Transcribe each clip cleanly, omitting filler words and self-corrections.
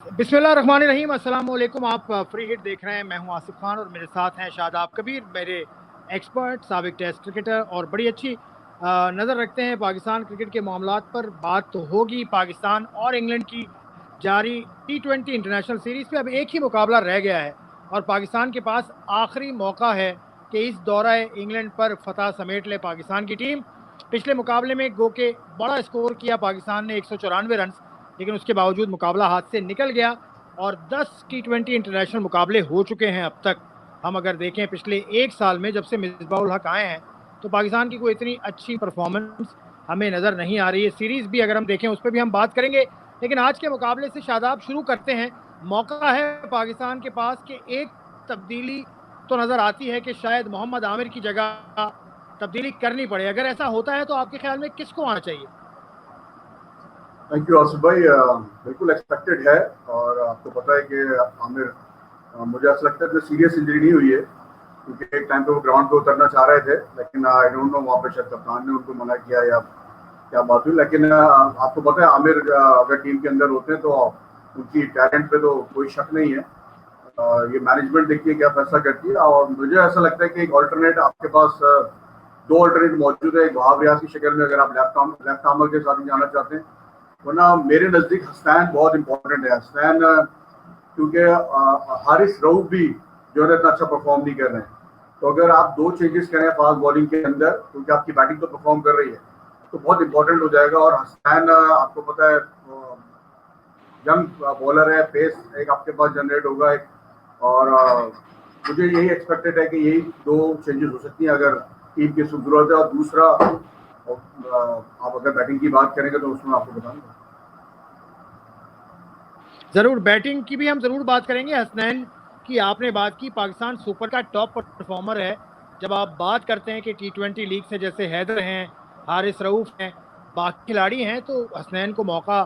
बिस्मिल्लाहिर्रहमानिर्रहीम, अस्सलाम वालेकुम। आप फ्री हिट देख रहे हैं। मैं हूं आसिफ खान और मेरे साथ हैं शादाब कबीर, मेरे एक्सपर्ट, साबिक टेस्ट क्रिकेटर और बड़ी अच्छी नज़र रखते हैं पाकिस्तान क्रिकेट के मामलात पर। बात तो होगी पाकिस्तान और इंग्लैंड की जारी T20 इंटरनेशनल सीरीज़ पे। अब एक ही मुकाबला रह गया है और पाकिस्तान के पास आखिरी मौका है कि इस दौरा इंग्लैंड पर फतह समेट ले पाकिस्तान की टीम। पिछले मुकाबले में गो के बड़ा स्कोर किया पाकिस्तान ने 194 रन, लेकिन उसके बावजूद मुकाबला हाथ से निकल गया और 10 T20 इंटरनेशनल मुकाबले हो चुके हैं अब तक। हम अगर देखें पिछले एक साल में जब से मिसबाह-उल हक आए हैं तो पाकिस्तान की कोई इतनी अच्छी परफॉर्मेंस हमें नज़र नहीं आ रही है। सीरीज़ भी अगर हम देखें उस पर भी हम बात करेंगे, लेकिन आज के मुकाबले से शादाब शुरू करते हैं। मौका है पाकिस्तान के पास कि एक तब्दीली तो नज़र आती है कि शायद मोहम्मद आमिर की जगह तब्दीली करनी पड़े। अगर ऐसा होता है तो आपके ख्याल में किसको आना चाहिए? थैंक यू आसिफ भाई। बिल्कुल एक्सपेक्टेड है और आपको पता है कि आमिर, मुझे ऐसा लगता है कि सीरियस इंजरी नहीं हुई है, क्योंकि एक टाइम पे वो ग्राउंड पे उतरना चाह रहे थे, लेकिन आई डोंट नो वहाँ पे शायद कप्तान ने उनको मना किया या क्या बात हुई। लेकिन आपको पता है आमिर अगर टीम के अंदर होते हैं तो उनकी टैलेंट पे तो कोई शक नहीं है। ये मैनेजमेंट देखिए क्या फैसला करती है, और मुझे ऐसा लगता है कि एक ऑल्टरनेट आपके पास दो ऑल्टरनेट मौजूद है। एक वहाब रियाज की शक्ल में अगर आप लेफ्ट आर्मर के साथ ही जाना चाहते हैं, वरना मेरे नज़दीक हसनैन बहुत इंपॉर्टेंट है। हसनैन क्योंकि हारिस रऊफ भी जो है इतना अच्छा परफॉर्म नहीं कर रहे हैं, तो अगर आप दो चेंजेस करें फास्ट बॉलिंग के अंदर, क्योंकि आपकी बैटिंग तो परफॉर्म कर रही है, तो बहुत इंपॉर्टेंट हो जाएगा। और हसनैन आपको पता है यंग बॉलर है, पेस एक आपके पास जनरेट होगा एक, और मुझे यही एक्सपेक्टेड है कि यही दो चेंजेस हो सकती हैं अगर टीम की जरूरत है। और दूसरा आप अगर बैटिंग की बात करेंगे तो उसमें आपको बताऊंगा। ज़रूर बैटिंग की भी हम ज़रूर बात करेंगे। हसनैन की आपने बात की, पाकिस्तान सुपर का टॉप परफॉर्मर है। जब आप बात करते हैं कि T20 लीग से जैसे हैदर हैं, हारिस रऊफ हैं, बाकी खिलाड़ी हैं, तो हसनैन को मौका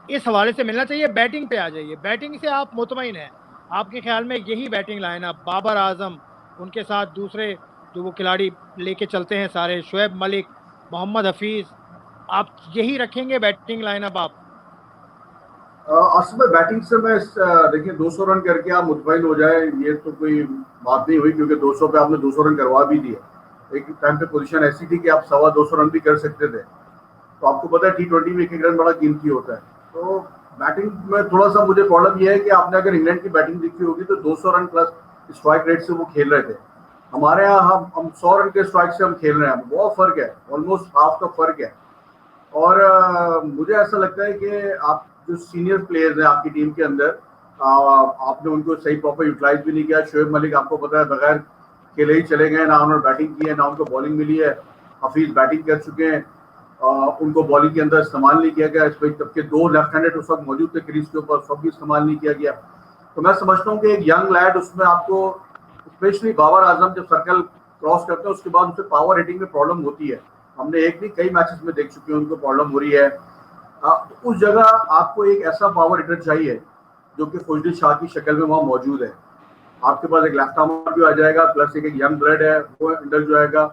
इस हवाले से मिलना चाहिए। बैटिंग पे आ जाइए, बैटिंग से आप मुतमईन हैं? आपके ख्याल में यही बैटिंग लाइनअप, बाबर आजम, उनके साथ दूसरे जो वो खिलाड़ी लेके चलते हैं सारे, शोएब मलिक, मोहम्मद हफीज़, आप यही रखेंगे बैटिंग लाइनअप आप? असल में बैटिंग से मैं देखिए 200 रन करके आप मुतमईन हो जाए, ये तो कोई बात नहीं हुई, क्योंकि 200 पे आपने 200 रन करवा भी दिए। एक टाइम पे पोजीशन ऐसी थी कि आप 225 रन भी कर सकते थे। तो आपको पता है T20 में एक एक रन बड़ा कीमती होता है। तो बैटिंग में थोड़ा सा मुझे प्रॉब्लम यह है कि आपने अगर इंग्लैंड की बैटिंग देखी होगी तो 200 रन प्लस स्ट्राइक रेट से वो खेल रहे थे। हमारे यहाँ हम 100 रन के स्ट्राइक से हम खेल रहे हैं, बहुत फर्क है, ऑलमोस्ट हाफ का फर्क है। और मुझे ऐसा लगता है कि आप जो सीनियर प्लेयर्स हैं आपकी टीम के अंदर, आपने उनको सही प्रॉपर यूटिलाइज भी नहीं किया। शोएब मलिक आपको पता है बगैर खेले ही चले गए, ना उन्होंने बैटिंग की है ना उनको बॉलिंग मिली है। हफीज बैटिंग कर चुके हैं, उनको बॉलिंग के अंदर इस्तेमाल नहीं किया गया। जबकि दो लेफ्ट हैंडेड उस वक्त मौजूद थे क्रीज के ऊपर, उस वक्त भी इस्तेमाल नहीं किया गया। तो मैं समझता हूँ कि एक यंग लैड उसमें आपको, स्पेशली बाबर आजम जब सर्कल क्रॉस करते हैं उसके बाद उसे पावर हिटिंग में प्रॉब्लम होती है। हमने एक नहीं कई मैचेस में देख चुके हैं उनको प्रॉब्लम हो रही है। उस जगह आपको एक ऐसा पावर हिटर चाहिए जो कि खुशदिल शाह की शक्ल में वहाँ मौजूद है। आपके पास एक लेफ्ट आर्मर भी आ जाएगा, प्लस एक यंग ब्लड है वो अंदर जो आएगा,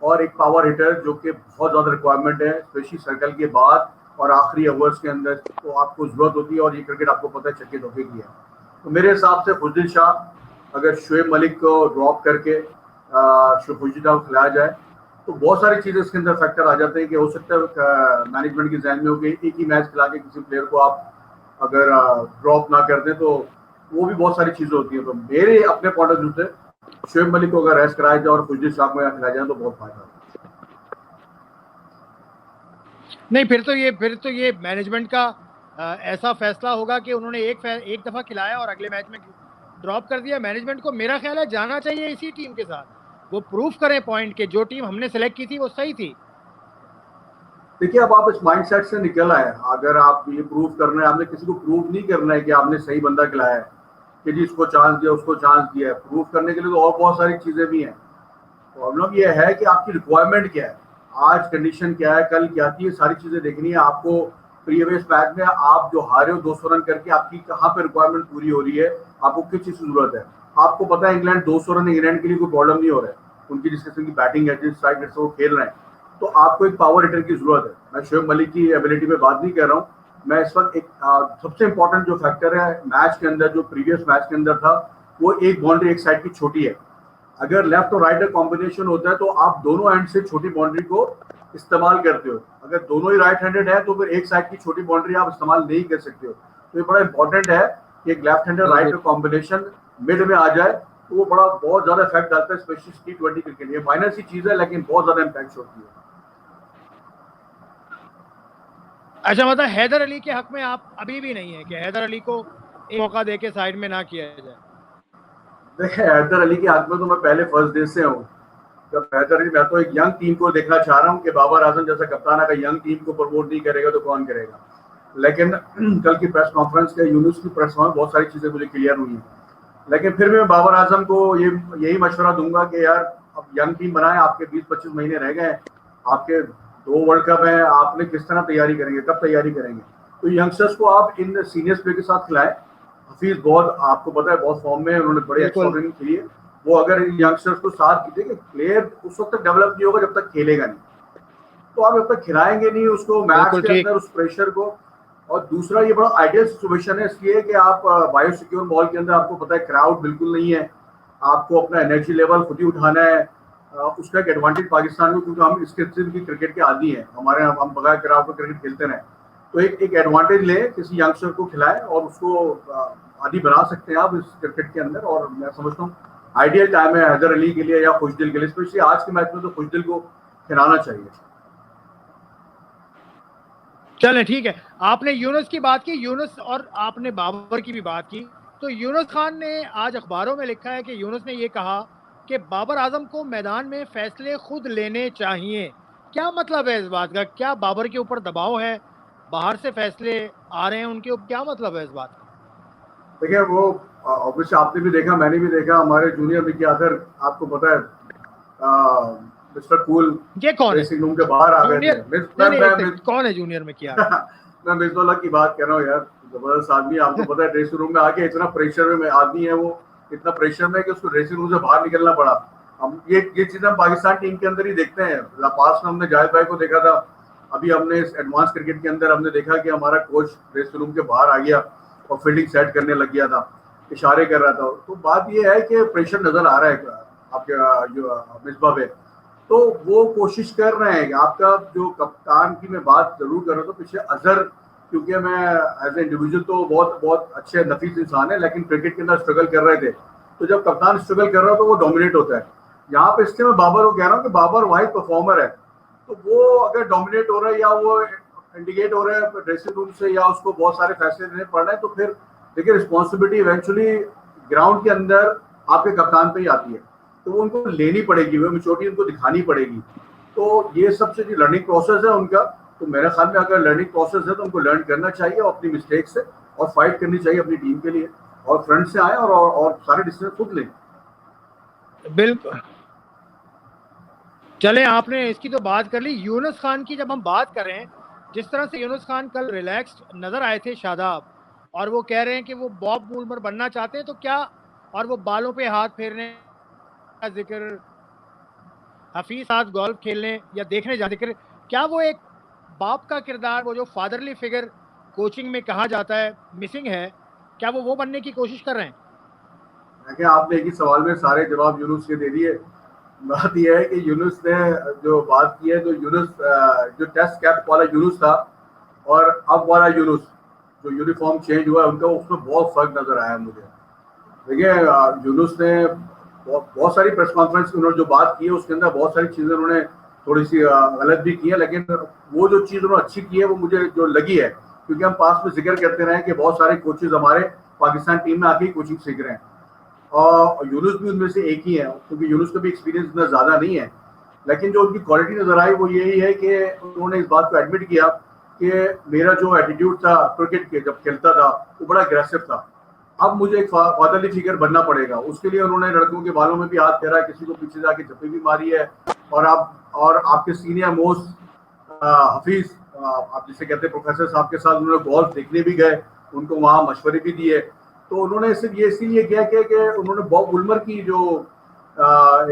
और एक पावर हिटर जो कि बहुत ज़्यादा रिक्वायरमेंट है, स्पेशली सर्कल के बाद और आखिरी ओवर्स के अंदर तो आपको जरूरत होती है। और ये क्रिकेट आपको पता है छक्के धोखे की है। तो मेरे हिसाब से खुशदिल शाह, अगर शोएब मलिक को ड्रॉप करके खुशदिल शाह को खिलाया जाए तो बहुत सारी चीज़ें इसके अंदर फैक्टर आ जाते हैं कि हो सकता है मैनेजमेंट के जहन में हो कि एक ही मैच खिला के किसी प्लेयर को आप अगर ड्रॉप ना कर दें तो वो भी बहुत सारी चीज़ें होती हैं। तो मेरे अपने पॉइंट ऑफ व्यू से शोएब मलिक को अगर रेस्ट कराया जाए और खुशदिल शाह को खिलाया जाए तो बहुत फायदा है। नहीं, फिर तो ये मैनेजमेंट का ऐसा फैसला होगा कि उन्होंने एक दफ़ा खिलाया और अगले मैच में ड्रॉप कर दिया। मैनेजमेंट को मेरा ख्याल है जाना चाहिए इसी टीम के साथ, वो प्रूफ करें पॉइंट के जो टीम हमने सेलेक्ट की थी वो सही थी। देखिए अब आप इस माइंडसेट से निकल आए। अगर आप ये प्रूव करना है, आपने किसी को प्रूव नहीं करना है कि आपने सही बंदा खिलाया है कि जी इसको चांस दिया उसको चांस दिया है। प्रूव करने के लिए तो और बहुत सारी चीजें भी हैं। प्रॉब्लम ये है कि आपकी रिक्वायरमेंट क्या है, आज कंडीशन क्या है, कल क्या थी, ये सारी चीजें देखनी है आपको। प्रीवियस मैच में आप जो हारे हो 200 रन करके, आपकी कहाँ पे रिक्वायरमेंट पूरी हो रही है, आपको किस चीज की जरूरत है। आपको पता है इंग्लैंड 200 रन, इंग्लैंड के लिए कोई प्रॉब्लम नहीं हो रहा है, उनकी जिस किस्म की बैटिंग है, जिस स्ट्राइक रेट से वो खेल रहे हैं। तो आपको एक पावर हिटर की जरूरत है। मैं शोएब मलिक की एबिलिटी पे बात नहीं कर रहा हूँ, मैं इस वक्त एक सबसे इम्पोर्टेंट जो फैक्टर है मैच के अंदर, जो प्रीवियस मैच के अंदर था, वो एक बाउंड्री एक साइड की छोटी है। अगर लेफ्ट और राइट का कॉम्बिनेशन होता है तो आप दोनों एंड से छोटी बाउंड्री को इस्तेमाल करते हो। अगर दोनों ही राइट हैंडेड है तो फिर एक साइड की छोटी बाउंड्री आप इस्तेमाल नहीं कर सकते हो। तो ये बड़ा इंपॉर्टेंट है कि एक लेफ्ट हैंड और राइट का कॉम्बिनेशन मिड में आ जाए, तो वो बड़ा बहुत ज्यादा इफेक्ट डालता है, स्पेशली T20 क्रिकेट। ये माइनर सी चीज है लेकिन बहुत ज्यादा इम्पैक्ट होती है। अच्छा, मतलब हैदर अली के हक में आप अभी भी नहीं है कि हैदर अली को एक मौका देके साइड में ना किया जाए? देखिए, हैदर अली के हक में तो मैं पहले फर्स्ट डे से हूँ। जब हैदर अली, मैं तो एक यंग टीम को देखना चाह रहा हूँ कि बाबर आजम जैसा कप्तान अगर यंग टीम को प्रमोट नहीं करेगा तो कौन करेगा। लेकिन कल की प्रेस कॉन्फ्रेंस के यूनुस की प्रेस में बहुत सारी चीजें मुझे क्लियर हुई हैं। लेकिन फिर भी मैं बाबर आजम को यही मशवरा दूंगा कि यार अब यंग टीम बनाए, आपके 20-25 महीने रह गए, आपके 2 वर्ल्ड कप है, आपने किस तरह तैयारी करेंगे, कब तैयारी करेंगे? तो यंगस्टर्स को आप इन सीनियर्स प्लेयर के साथ खिलाएं। हफीज बहुत, आपको पता है, बहुत फॉर्म में, उन्होंने बड़े एक्स्ट्राऑर्डिनरी खेली है। वो अगर यंगस्टर्स को साथ, देखिए प्लेयर उस वक्त तक डेवलप नहीं होगा जब तक खेलेगा नहीं, तो आप जब तक खिलाएंगे नहीं उसको मैच के अंदर उस प्रेशर को। और दूसरा, ये बड़ा आइडियल सिचुएशन है इसलिए कि आप बायो सिक्योर मॉल के अंदर, आपको पता है क्राउड बिल्कुल नहीं है, आपको अपना एनर्जी लेवल खुद ही उठाना है। उसका एक एडवांटेज पाकिस्तान में, क्योंकि हम इस किस्म की क्रिकेट के आदी हैं, हमारे हम बगैर क्राउड पर क्रिकेट खेलते रहे, तो एक एडवांटेज ले, किसी यंगस्टर को खिलाएं और उसको आदी बना सकते हैं आप इस क्रिकेट के अंदर। और मैं समझता हूँ आइडियल टाइम है हैदर अली के लिए या खुशदिल के लिए, स्पेशली आज के मैच में तो खुशदिल को खिलाना चाहिए। चलें, ठीक है। आपने यूनुस की बात की, यूनुस, और आपने बाबर की भी बात की। तो यूनुस खान ने आज अखबारों में लिखा है कि यूनुस ने ये कहा कि बाबर आजम को मैदान में फैसले खुद लेने चाहिए। क्या मतलब है इस बात का? क्या बाबर के ऊपर दबाव है, बाहर से फैसले आ रहे हैं उनके ऊपर? क्या मतलब है इस बात का? देखिए, वो ऑब्वियसली आपने भी देखा, मैंने भी देखा, हमारे जूनियर विकी आखिर, आपको पता है मिस्टर कूल ये कौन है? ड्रेसिंग रूम के बाहर आ गए थे। कौन है जूनियर में किया? मैं मिसबाह की बात कर रहा हूँ यार, जबरदस्त आदमी, आपको पता है ड्रेसिंग रूम में आके इतना प्रेशर में आदमी है वो, इतना प्रेशर में कि उसको ड्रेसिंग रूम से बाहर निकलना पड़ा। हम ये चीजें हम पाकिस्तान टीम के अंदर ही देखते हैं। पास में हमने जाहिद भाई को देखा था, अभी हमने इस एडवांस क्रिकेट के अंदर हमने देखा कि हमारा कोच ड्रेसिंग रूम के बाहर आ गया और फील्डिंग सेट करने लग गया था, इशारे कर रहा था। तो बात ये है कि प्रेशर नजर आ रहा है आपके जो मिसबाह पे, तो वो कोशिश कर रहे हैं। आपका जो कप्तान की मैं बात जरूर कर रहा था पीछे, अजहर, क्योंकि मैं एज ए इंडिविजुअल तो बहुत बहुत अच्छे नफीस इंसान है, लेकिन क्रिकेट के अंदर स्ट्रगल कर रहे थे, तो जब कप्तान स्ट्रगल कर रहा है तो वो डोमिनेट होता है। यहाँ पे इसलिए मैं बाबर को कह रहा हूँ कि बाबर वाइड परफॉर्मर है, तो वो अगर डोमिनेट हो रहा है या वो इंडिकेट हो रहा है ड्रेसिंग रूम से, या उसको बहुत सारे फैसले लेने पड़ रहे हैं, तो फिर देखिए रिस्पॉन्सिबिलिटी इवेंचुअली ग्राउंड के अंदर आपके कप्तान पे ही आती है, तो वो उनको लेनी पड़ेगी, वो मैच्योरिटी उनको दिखानी पड़ेगी। तो ये सबसे जो लर्निंग प्रोसेस है उनका, तो मेरे ख्याल में अगर लर्निंग प्रोसेस है तो उनको लर्न करना चाहिए और अपनी मिस्टेक से, और फाइट करनी चाहिए अपनी टीम के लिए, और फ्रंट से आए और सारे डिसीजन खुद लें। बिल्कुल। चले, आपने इसकी तो बात कर ली। यूनुस खान की जब हम बात करें, जिस तरह से यूनुस खान कल रिलैक्स्ड नजर आए थे शादाब, और वो कह रहे हैं कि वो बॉब वुलमर बनना चाहते हैं, तो क्या, और वो बालों पे हाथ फेरने का जिक्र, हफीज साथ गोल्फ खेलने या देखने जा जिक्र, क्या वो एक बाप का किरदार, वो जो फादरली फिगर कोचिंग में कहा जाता है, मिसिंग है? क्या वो बनने की कोशिश कर रहे हैं? देखिए, आपने एक ही सवाल में सारे जवाब यूनुस के दे दिए। बात यह है कि यूनुस ने जो बात की है, तो यूनुस जो टेस्ट कैप वाला यूनुस था और अब वाला यूनुस, जो यूनिफॉर्म चेंज हुआ है उनका, उसमें बहुत फर्क नजर आया मुझे। देखिए, यूनुस ने बहुत सारी प्रेस कॉन्फ्रेंस उन्होंने जो बात की है उसके अंदर बहुत सारी चीजें उन्होंने थोड़ी सी गलत भी की है, लेकिन वो जो चीज उन्होंने अच्छी की है वो मुझे जो लगी है, क्योंकि हम पास में जिक्र करते रहे कि बहुत सारे कोचेज हमारे पाकिस्तान टीम में आके कोचिंग सीख रहे हैं, और यूनुस भी उनमें से एक ही है, क्योंकि यूनुस का भी एक्सपीरियंस इतना ज्यादा नहीं है। लेकिन जो उनकी क्वालिटी नजर आई वो यही है कि उन्होंने इस बात को एडमिट किया कि मेरा जो एटीट्यूड था क्रिकेट के जब खेलता था वो बड़ा अग्रेसिव था, अब मुझे एक फादरली फिगर बनना पड़ेगा। उसके लिए उन्होंने लड़कों के बालों में भी हाथ फेरा, किसी को पीछे जाके झप्पी भी मारी है, और आपके सीनियर मोस्ट हफीज, आप जिसे कहते हैं प्रोफेसर साहब के साथ उन्होंने गोल्फ देखने भी गए, उनको वहाँ मशवरे भी दिए। तो उन्होंने सिर्फ ये इसीलिए किया कि उन्होंने बॉब वुलमर की जो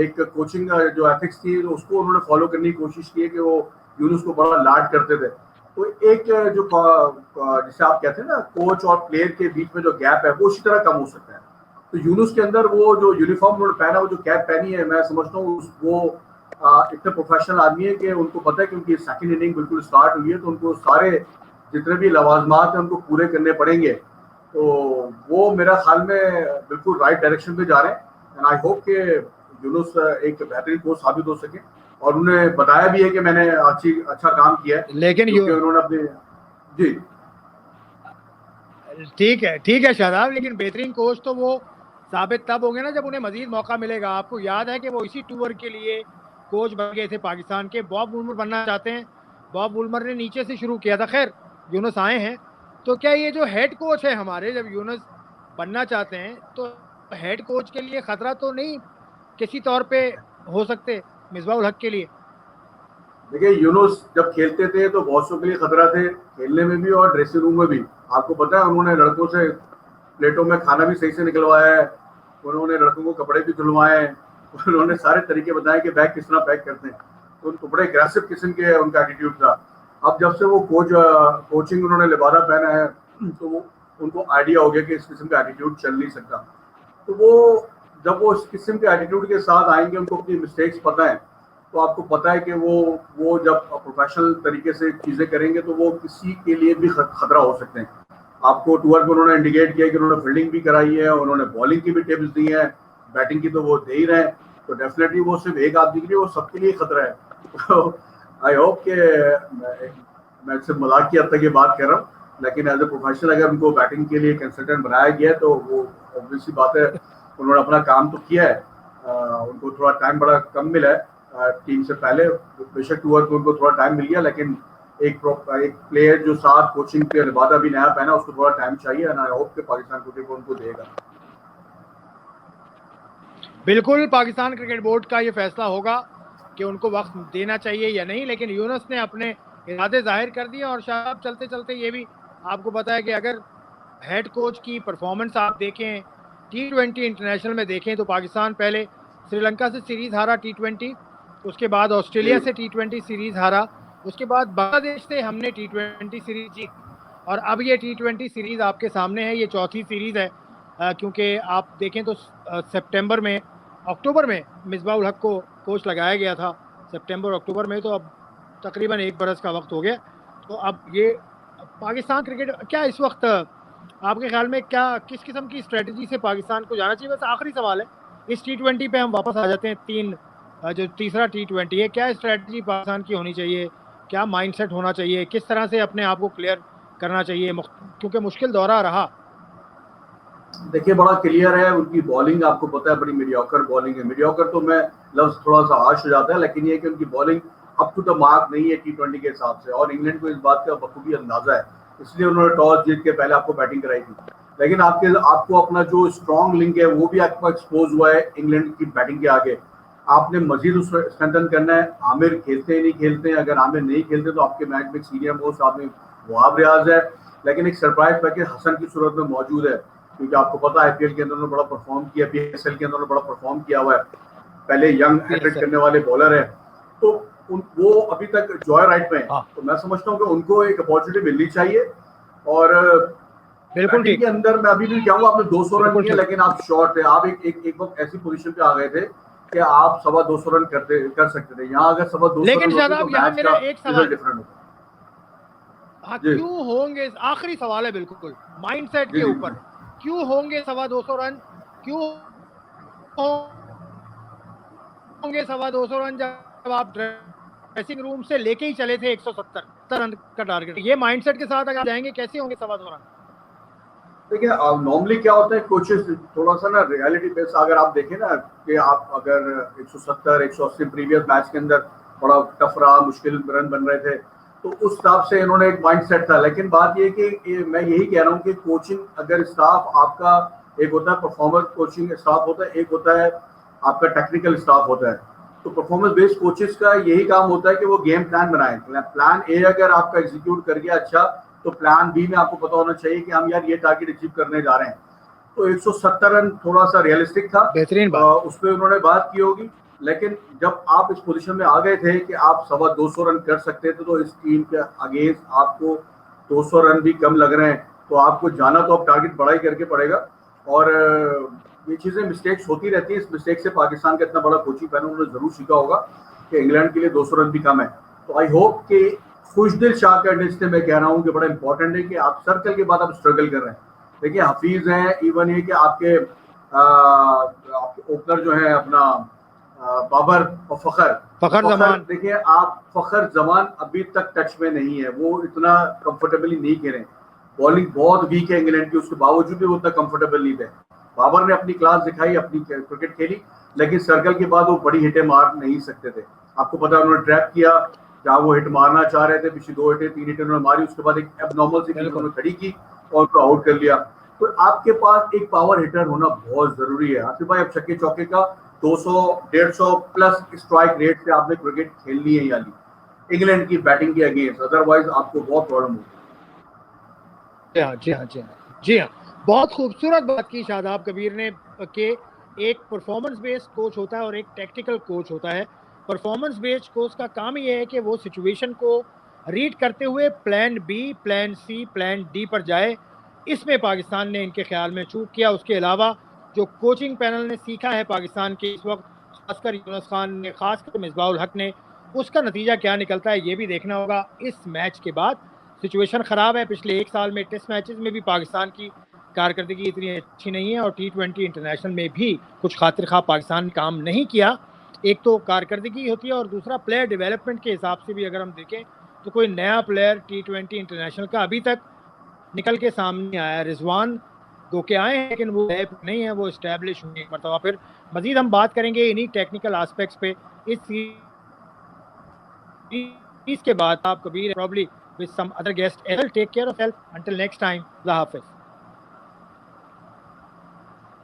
एक कोचिंग जो एथिक्स थी उसको उन्होंने फॉलो करने की कोशिश की है, कि वो यूनुस को बड़ा लाड करते थे। तो एक जिसे आप कहते हैं ना कोच और प्लेयर के बीच में जो गैप है वो उसी तरह कम हो सकता है। तो यूनुस के अंदर वो जो यूनिफॉर्म उन्होंने पहना, वो जो कैप पहनी है, मैं समझता हूँ वो इतने प्रोफेशनल आदमी है कि उनको पता है कि उनकी सेकंड इनिंग बिल्कुल स्टार्ट हुई है, तो उनको सारे जितने भी लवाजमात हैं उनको पूरे करने पड़ेंगे। तो वो मेरा ख्याल में बिल्कुल राइट डायरेक्शन पे जा रहे हैं एंड आई होप कि यूनुस एक बेहतरीन कोच साबित हो सके। और उन्हें बताया भी है कि मैंने अच्छा काम किया है, लेकिन क्योंकि उन्होंने अपने जी ठीक है शादाब, लेकिन बेहतरीन कोच तो वो साबित तब होंगे ना जब उन्हें मजीद मौका मिलेगा। आपको याद है कि वो इसी टूर के लिए कोच बन गए थे पाकिस्तान के। बॉब वुलमर बनना चाहते हैं, बॉब वुलमर ने नीचे से शुरू किया था। खैर यूनुस आए हैं, तो क्या ये जो हेड कोच है हमारे, जब यूनुस बनना चाहते हैं तो हेड कोच के लिए खतरा तो नहीं किसी तौर पे हो सकते मिसबाह उल हक के लिए? देखिए, यूनुस जब खेलते थे तो बॉसों के लिए खतरा थे, खेलने में भी और ड्रेसिंग रूम में भी। आपको पता है उन्होंने लड़कों से प्लेटों में खाना भी सही से निकलवाया है, उन्होंने लड़कों को कपड़े भी धुलवाए हैं, उन्होंने सारे तरीके बताए कि बैग किस तरह पैक करते हैं। तो बड़े एग्रेसिव किस्म के उनका एटीट्यूड था। अब जब से वो कोचिंग उन्होंने लिबारा पहना है, तो वो उनको आइडिया हो गया कि इस किस्म का एटीट्यूड चल नहीं सकता। तो वो जब वो इस किस्म के एटीट्यूड के साथ आएंगे, उनको अपनी मिस्टेक्स पता है, तो आपको पता है कि वो जब प्रोफेशनल तरीके से चीज़ें करेंगे तो वो किसी के लिए भी खतरा हो सकते हैं। आपको टूर पर उन्होंने इंडिकेट किया कि उन्होंने फील्डिंग भी कराई है, उन्होंने बॉलिंग की भी टिप्स दी हैं, बैटिंग की तो वो दे ही रहे हैं। तो डेफिनेटली वो सिर्फ एक आदमी के लिए, वो सबके लिए खतरा है। तो आई होप कि मैं सिर्फ मजाक की हद तक ये बात कर रहा हूँ, लेकिन एज ए प्रोफेशनल अगर उनको बैटिंग के लिए कंसल्टेंट बनाया गया है तो वो ऑब्वियसली बात है, उन्होंने अपना काम तो किया है। उनको थोड़ा टाइम बड़ा कम मिला है टीम से पहले, बेशक टूर पर उनको थोड़ा टाइम मिल गया, लेकिन एक प्लेयर जो साथ कोचिंग के लिबादा भी नया पहना, उसको थोड़ा टाइम चाहिए एंड आई होप कि पाकिस्तान क्रिकेट बोर्ड उनको देगा। बिल्कुल पाकिस्तान क्रिकेट बोर्ड का ये फैसला होगा कि उनको वक्त देना चाहिए या नहीं, लेकिन यूनुस ने अपने इरादे जाहिर कर दिए। और शायद चलते चलते ये भी आपको पता है कि अगर हेड कोच की परफॉर्मेंस आप देखें T20 इंटरनेशनल में देखें तो पाकिस्तान पहले श्रीलंका से सीरीज हारा T20, उसके बाद ऑस्ट्रेलिया से T20 सीरीज हारा, उसके बाद बांग्लादेश से हमने T20 सीरीज जीती, और अब ये T20 सीरीज आपके सामने है। ये चौथी सीरीज है, क्योंकि आप देखें तो अक्टूबर में मिसबाह उल हक को कोच लगाया गया था, सितंबर अक्टूबर में, तो अब तकरीबन 1 बरस का वक्त हो गया। तो अब ये पाकिस्तान क्रिकेट क्या इस वक्त आपके ख्याल में क्या किस किस्म की स्ट्रेटजी से पाकिस्तान को जाना चाहिए? वैसे आखिरी सवाल है, इस T20 पे हम वापस आ जाते हैं। जो तीसरा T20 है, क्या स्ट्रेटजी पाकिस्तान की होनी चाहिए, क्या माइंडसेट होना चाहिए, किस तरह से अपने आप को क्लियर करना चाहिए, क्योंकि मुश्किल दौरा रहा? देखिए, बड़ा क्लियर है उनकी बॉलिंग, आपको पता है बड़ी मीडियोकर बॉलिंग है। मीडियोकर तो मैं लफ्ज थोड़ा सा हार्श हो जाता है, लेकिन ये कि उनकी bowling up to the mark नहीं है T20 के हिसाब से, और इंग्लैंड को इस बात का बखूबी अंदाजा है, इसलिए उन्होंने टॉस जीत के पहले आपको बैटिंग कराई थी। लेकिन आपको अपना जो स्ट्रॉन्ग लिंक है वो भी आपको एक्सपोज हुआ है इंग्लैंड की बैटिंग के आगे। आपने मजीद उसको स्ट्रेंथन करना है। आमिर खेलते हैं नहीं खेलते हैं, अगर आमिर नहीं खेलते तो आपके मैच में सीनियर मोस्ट आदमी वहाब रियाज है, लेकिन एक सरप्राइज पैकेज हसन की सूरत में मौजूद है, क्योंकि आपको पता है IPL के अंदर उन्होंने बड़ा परफॉर्म किया, PSL के अंदर उन्होंने बड़ा परफॉर्म किया हुआ है, पहले यंग हैट्रिक करने वाले बॉलर है, तो वो अभी तक जॉय राइट में है। तो मैं समझता हूँ कि उनको एक अपॉर्चुनिटी मिलनी चाहिए। और बिल्कुल ठीक के अंदर मैं अभी भी कहूँगा, आपने 200 रन किए, लेकिन आप शॉर्ट थे। आप एक वक्त ऐसी पोजीशन पे आ गए थे कि आप 225 रन कर सकते थे। यहाँ अगर 225 लेकिन रन होते तो यहाँ मैच मेरा का एक सवाल डिफरेंट होता। हाँ, क्यों होंगे, आखिरी सवाल है बिल्कुल माइंडसेट के ऊपर, क्यों होंगे 225 रन, क्यों होंगे 225 रन जब आप ड्रेसिंग रूम से लेके ही चले थे 170 रन का टारगेट? ये माइंडसेट के साथ अगर जाएंगे कैसे होंगे 225 रन? देखिए, नॉर्मली क्या होता है, कोचेस थोड़ा सा ना रियलिटी बेस, अगर आप देखें ना कि आप अगर 170 180 प्रीवियस मैच के अंदर बड़ा टफ रहा, मुश्किल रन बन रहे थे, तो उस हिसाब से इन्होंने एक माइंडसेट था। लेकिन बात ये कि मैं यही कह रहा हूँ कि कोचिंग अगर स्टाफ आपका, एक होता है परफॉर्मर कोचिंग स्टाफ होता है, एक होता है आपका टेक्निकल स्टाफ होता है। तो परफॉर्मेंस बेस्ड कोचेस का यही काम होता है कि वो गेम प्लान बनाएं। प्लान ए अगर आपका एग्जीक्यूट कर गया अच्छा, तो प्लान बी में आपको पता होना चाहिए कि हम यार ये टारगेट अचीव करने जा रहे हैं। तो 170 रन थोड़ा सा रियलिस्टिक था, बेहतरीन बात। उस पर उन्होंने बात की होगी। लेकिन जब आप इस पोजीशन में आ गए थे कि आप 225 रन कर सकते थे, तो इस टीम के अगेंस्ट आपको 200 रन भी कम लग रहे हैं, तो आपको जाना तो अब टारगेट बड़ा ही करके पड़ेगा। और ये चीज़ें मिस्टेक्स होती रहती है। इस मिस्टेक से पाकिस्तान का इतना बड़ा कोचिंग पैनल उन्होंने जरूर सीखा होगा कि इंग्लैंड के लिए 200 रन भी कम है। तो आई होप कि खुशदिल शाह का अगेंस्ट मैं कह रहा हूँ कि बड़ा इंपॉर्टेंट है कि आप सर्कल के बाद आप स्ट्रगल कर रहे हैं। देखिए हफीज हैं, इवन ये कि आपके ओपनर जो है अपना बाबर और फखर जमान, देखिए आप फखर जमान अभी तक टच में नहीं है, वो इतना कंफर्टेबली नहीं खेले। बॉलिंग बहुत वीक है इंग्लैंड की, उसके बावजूद भी वो उतना कंफर्टेबल नहीं थे। बाबर ने अपनी क्लास दिखाई, अपनी क्रिकेट खेली, लेकिन सर्कल के बाद वो बड़ी हिटें मार नहीं सकते थे। आपको पता है उन्होंने ट्रैप किया, जहाँ वो हिट मारना चाह रहे थे, पिछली 2 हिटें 3 हिटें उन्होंने मारी, उसके बाद एक एबनॉर्मल सी पिच उन्होंने खड़ी की और उसको आउट कर लिया। तो आपके पास एक पावर हिटर होना बहुत जरूरी है। आसिफ भाई, अब छक्के चौके का 200-150 प्लस स्ट्राइक रेट से आपने क्रिकेट खेलनी है यानी इंग्लैंड की बैटिंग के अगेंस्ट, अदरवाइज आपको बहुत प्रॉब्लम होगी। जी हाँ, बहुत खूबसूरत बात की शादाब कबीर ने कि एक परफॉर्मेंस बेस्ड कोच होता है और एक टेक्निकल कोच होता है। परफॉर्मेंस बेस्ड कोच का काम ये है कि वो सिचुएशन को रीड करते हुए plan B, plan C, plan D पर जाए। इसमें पाकिस्तान ने इनके ख्याल में चूक किया। उसके अलावा जो कोचिंग पैनल ने सीखा है पाकिस्तान के इस वक्त, खासकर यूनुस खान ने, खासकर मिसबाह-उल हक ने, उसका नतीजा क्या निकलता है ये भी देखना होगा। इस मैच के बाद सिचुएशन ख़राब है। पिछले 1 साल में टेस्ट मैचेस में भी पाकिस्तान की कारकर्दगी इतनी अच्छी नहीं है और T20 इंटरनेशनल में भी कुछ खातिर खा पाकिस्तान ने काम नहीं किया। एक तो कारकर्दगी होती है और दूसरा प्लेयर डेवलपमेंट के हिसाब से भी अगर हम देखें तो कोई नया प्लेयर T20 इंटरनेशनल का अभी तक निकल के सामने आया। रिजवान गो के आए हैं लेकिन वो नहीं है, वो इस्टेब्लिश हुए एक मरतबा। फिर मजीद हम बात करेंगे इन्हीं टेक्निकल एस्पेक्ट्स पे इस सीरीज के बाद। आप Kabir, probably with some other guest. Take care of yourself. Until next time, Allah Hafiz.